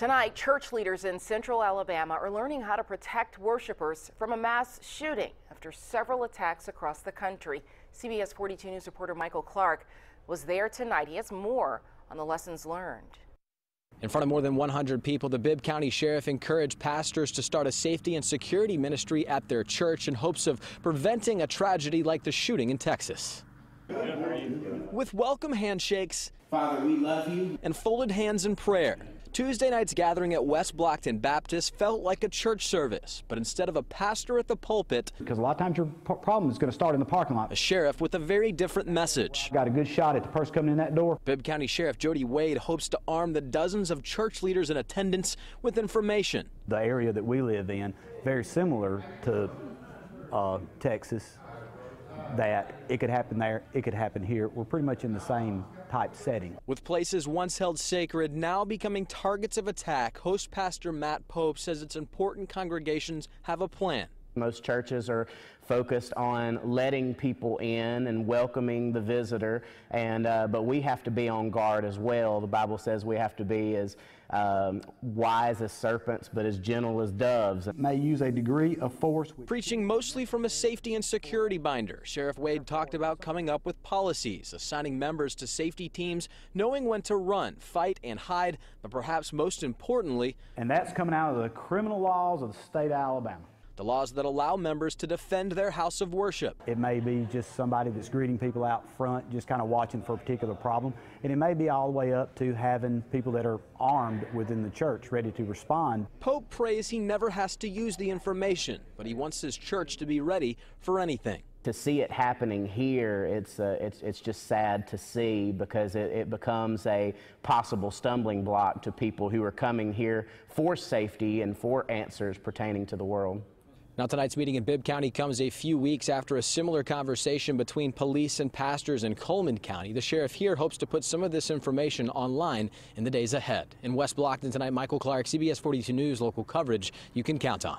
Tonight, church leaders in central Alabama are learning how to protect worshipers from a mass shooting after several attacks across the country. CBS 42 News reporter Michael Clark was there tonight. He has more on the lessons learned. In front of more than 100 people, the Bibb County Sheriff encouraged pastors to start a safety and security ministry at their church in hopes of preventing a tragedy like the shooting in Texas. With welcome handshakes, Father, we love you, and folded hands in prayer, Tuesday night's gathering at West Blockton Baptist felt like a church service, but instead of a pastor at the pulpit, because a lot of times your problem is going to start in the parking lot, a sheriff with a very different message. Got a good shot at the person coming in that door. Bibb County Sheriff Jody Wade hopes to arm the dozens of church leaders in attendance with information. The area that we live in, very similar to Texas, that it could happen there, it could happen here. We're pretty much in the same type setting. With places once held sacred now becoming targets of attack, host pastor Matt Pope says it's important congregations have a plan. Most churches are focused on letting people in and welcoming the visitor, but we have to be on guard as well. The Bible says we have to be as wise as serpents, but as gentle as doves. It may use a degree of force. Preaching mostly from a safety and security binder, Sheriff Wade talked about coming up with policies, assigning members to safety teams, knowing when to run, fight, and hide, but perhaps most importantly, and that's coming out of the criminal laws of the state of Alabama. The laws that allow members to defend their house of worship. It may be just somebody that's greeting people out front, just kind of watching for a particular problem. And it may be all the way up to having people that are armed within the church ready to respond. Pope prays he never has to use the information, but he wants his church to be ready for anything. To see it happening here, it's just sad to see, because it becomes a possible stumbling block to people who are coming here for safety and for answers pertaining to the world. Now, tonight's meeting in Bibb County comes a few weeks after a similar conversation between police and pastors in Coleman County. The sheriff here hopes to put some of this information online in the days ahead. In West Blockton tonight, Michael Clark, CBS 42 News, local coverage you can count on.